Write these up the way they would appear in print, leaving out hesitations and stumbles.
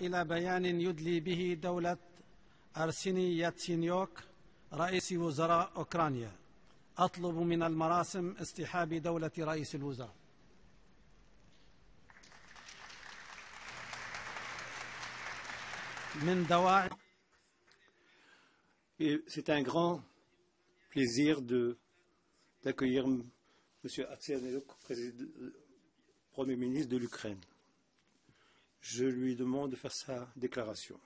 إلى بيان يدلي به دولة أرسيني ياتسينيوك رئيس وزراء أوكرانيا. أطلب من المراسم اصطحاب دولة رئيس الوزراء. من دواعي. C'est un grand plaisir d'accueillir M. Yatsenyuk, Premier ministre de l'Ukraine. Je lui demande de faire sa déclaration.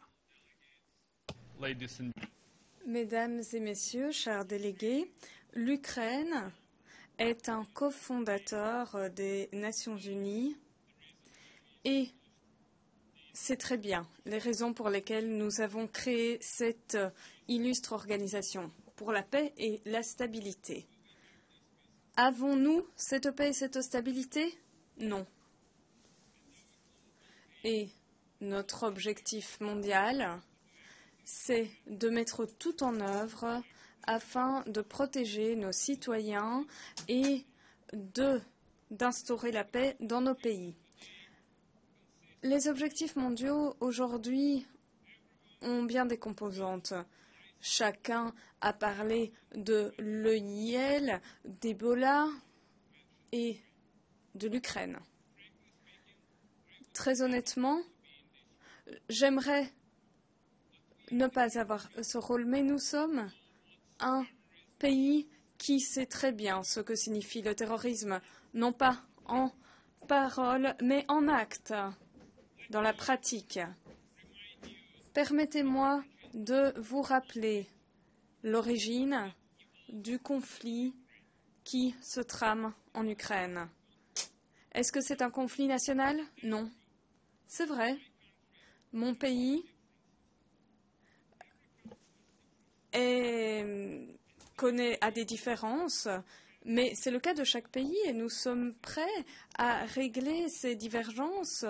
Mesdames et messieurs, chers délégués, l'Ukraine est un cofondateur des Nations Unies et c'est très bien les raisons pour lesquelles nous avons créé cette illustre organisation pour la paix et la stabilité. Avons-nous cette paix et cette stabilité? Non. Et notre objectif mondial, c'est de mettre tout en œuvre afin de protéger nos citoyens et d'instaurer la paix dans nos pays. Les objectifs mondiaux aujourd'hui ont bien des composantes. Chacun a parlé de l'EIL, d'Ebola et de l'Ukraine. Très honnêtement, j'aimerais ne pas avoir ce rôle, mais nous sommes un pays qui sait très bien ce que signifie le terrorisme, non pas en parole, mais en acte, dans la pratique. Permettez-moi de vous rappeler l'origine du conflit qui se trame en Ukraine. Est-ce que c'est un conflit national? Non. C'est vrai. Mon pays a des différences, mais c'est le cas de chaque pays et nous sommes prêts à régler ces divergences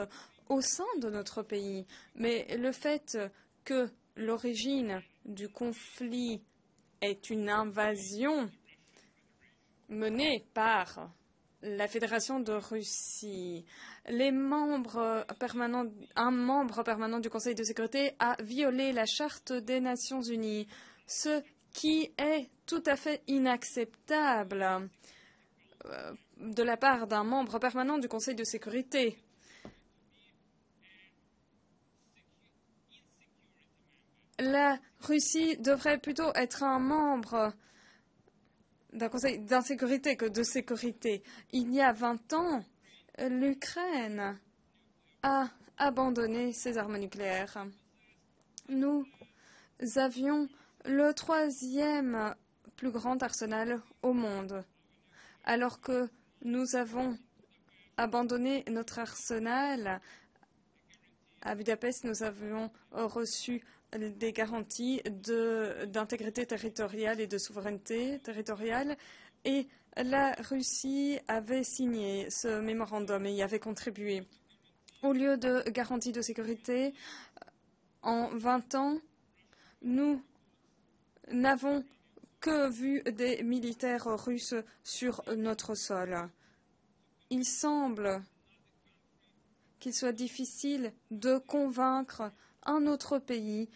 au sein de notre pays. Mais le fait que l'origine du conflit est une invasion menée par la Fédération de Russie, un membre permanent du Conseil de sécurité a violé la Charte des Nations Unies, ce qui est tout à fait inacceptable de la part d'un membre permanent du Conseil de sécurité. La Russie devrait plutôt être un membre d'un conseil d'insécurité que de sécurité. Il y a 20 ans, l'Ukraine a abandonné ses armes nucléaires. Nous avions le 3e plus grand arsenal au monde, alors que nous avons abandonné notre arsenal. À Budapest, nous avions reçu des garanties d'intégrité territoriale et de souveraineté territoriale. Et la Russie avait signé ce mémorandum et y avait contribué. Au lieu de garanties de sécurité, en 20 ans, nous n'avons que vu des militaires russes sur notre sol. Il semble qu'il soit difficile de convaincre un autre pays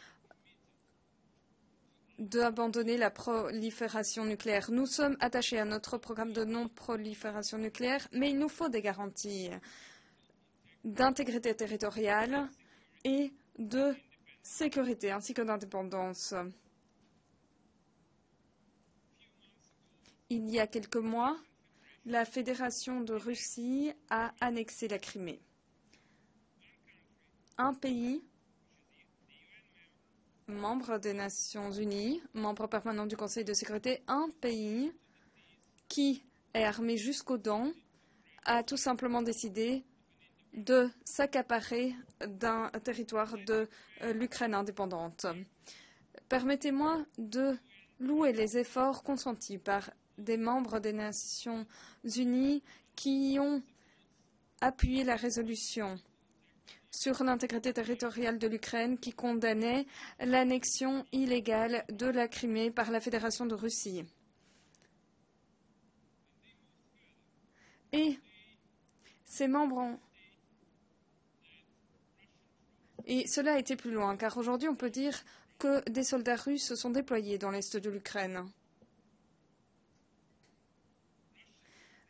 d'abandonner la prolifération nucléaire. Nous sommes attachés à notre programme de non-prolifération nucléaire, mais il nous faut des garanties d'intégrité territoriale et de sécurité, ainsi que d'indépendance. Il y a quelques mois, la Fédération de Russie a annexé la Crimée. Un pays membre des Nations Unies, membre permanent du Conseil de sécurité, un pays qui est armé jusqu'aux dents, a tout simplement décidé de s'accaparer d'un territoire de l'Ukraine indépendante. Permettez-moi de louer les efforts consentis par des membres des Nations Unies qui ont appuyé la résolution sur l'intégrité territoriale de l'Ukraine qui condamnait l'annexion illégale de la Crimée par la Fédération de Russie. Et ces membres Et cela a été plus loin, car aujourd'hui on peut dire que des soldats russes se sont déployés dans l'est de l'Ukraine.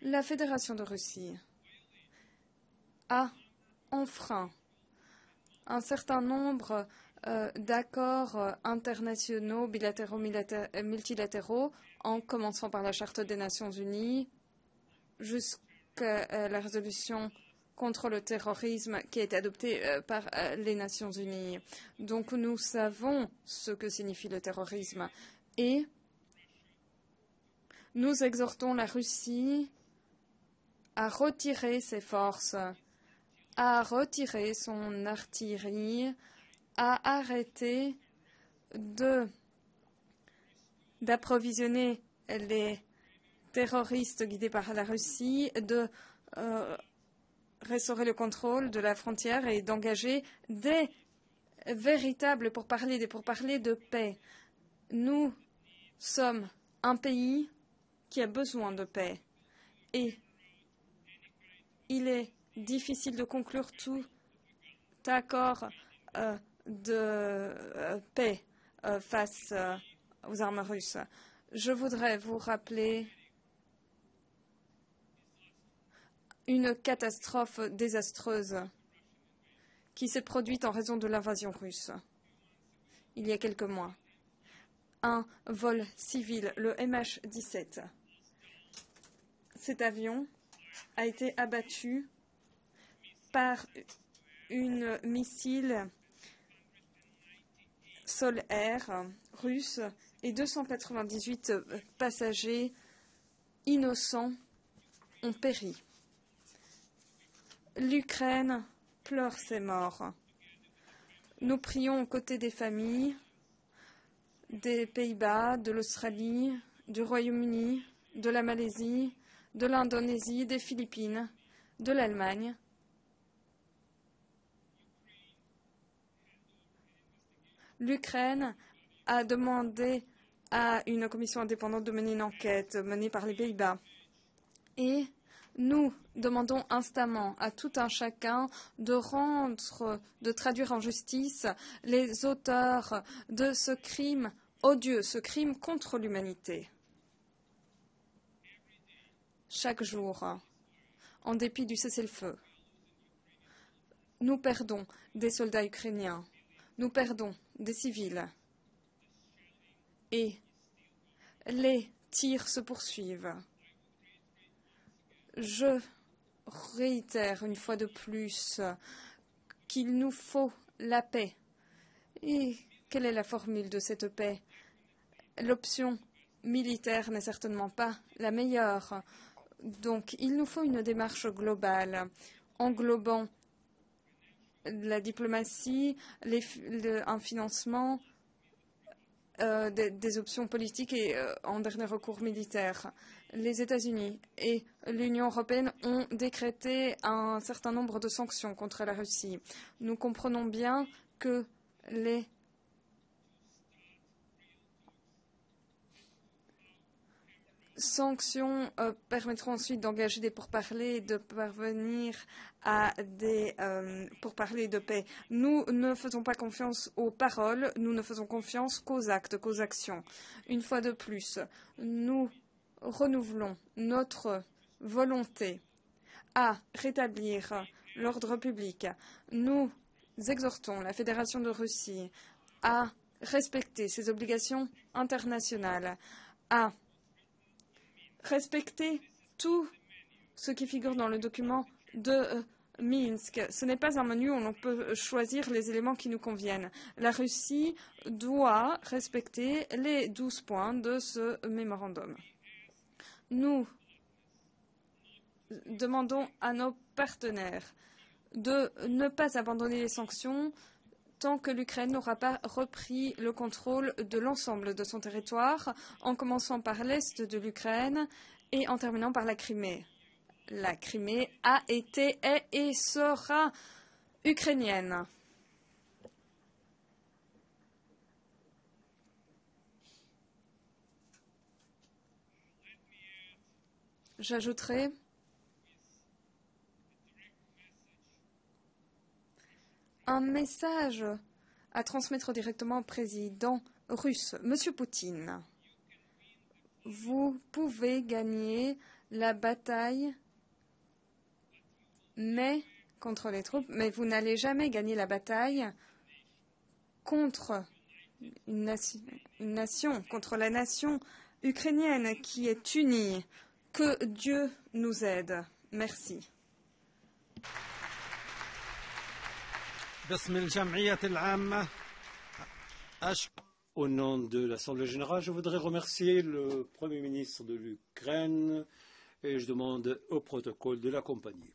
La Fédération de Russie a enfreint un certain nombre d'accords internationaux, bilatéraux, multilatéraux, en commençant par la Charte des Nations Unies jusqu'à la résolution contre le terrorisme qui a été adoptée par les Nations Unies. Donc nous savons ce que signifie le terrorisme et nous exhortons la Russie à retirer ses forces, à retirer son artillerie, à arrêter d'approvisionner les terroristes guidés par la Russie, de restaurer le contrôle de la frontière et d'engager des véritables pourparlers, des pourparlers de paix. Nous sommes un pays qui a besoin de paix et il est difficile de conclure tout accord de paix face aux armes russes. Je voudrais vous rappeler une catastrophe désastreuse qui s'est produite en raison de l'invasion russe il y a quelques mois. Un vol civil, le MH17. Cet avion a été abattu par une missile sol-air russe et 298 passagers innocents ont péri. L'Ukraine pleure ses morts. Nous prions aux côtés des familles des Pays-Bas, de l'Australie, du Royaume-Uni, de la Malaisie, de l'Indonésie, des Philippines, de l'Allemagne. L'Ukraine a demandé à une commission indépendante de mener une enquête menée par les Pays-Bas. Et nous demandons instamment à tout un chacun de traduire en justice les auteurs de ce crime odieux, ce crime contre l'humanité. Chaque jour, en dépit du cessez-le-feu, nous perdons des soldats ukrainiens, nous perdons des civils et les tirs se poursuivent. Je réitère une fois de plus qu'il nous faut la paix. Et quelle est la formule de cette paix? L'option militaire n'est certainement pas la meilleure. Donc il nous faut une démarche globale, englobant la diplomatie, un financement, des options politiques et en dernier recours militaire. Les États-Unis et l'Union européenne ont décrété un certain nombre de sanctions contre la Russie. Nous comprenons bien que les sanctions permettront ensuite d'engager des pourparlers et de parvenir à des pourparlers de paix. Nous ne faisons pas confiance aux paroles, nous ne faisons confiance qu'aux actes, qu'aux actions. Une fois de plus, nous renouvelons notre volonté à rétablir l'ordre public. Nous exhortons la Fédération de Russie à respecter ses obligations internationales, à respecter tout ce qui figure dans le document de Minsk. Ce n'est pas un menu où l'on peut choisir les éléments qui nous conviennent. La Russie doit respecter les 12 points de ce mémorandum. Nous demandons à nos partenaires de ne pas abandonner les sanctions tant que l'Ukraine n'aura pas repris le contrôle de l'ensemble de son territoire, en commençant par l'est de l'Ukraine et en terminant par la Crimée. La Crimée a été, est et sera ukrainienne. J'ajouterai un message à transmettre directement au président russe. Monsieur Poutine, vous pouvez gagner la bataille contre les troupes, mais vous n'allez jamais gagner la bataille contre une nation, contre la nation ukrainienne qui est unie. Que Dieu nous aide. Merci. Au nom de l'Assemblée générale, je voudrais remercier le Premier ministre de l'Ukraine et je demande au protocole de l'accompagner.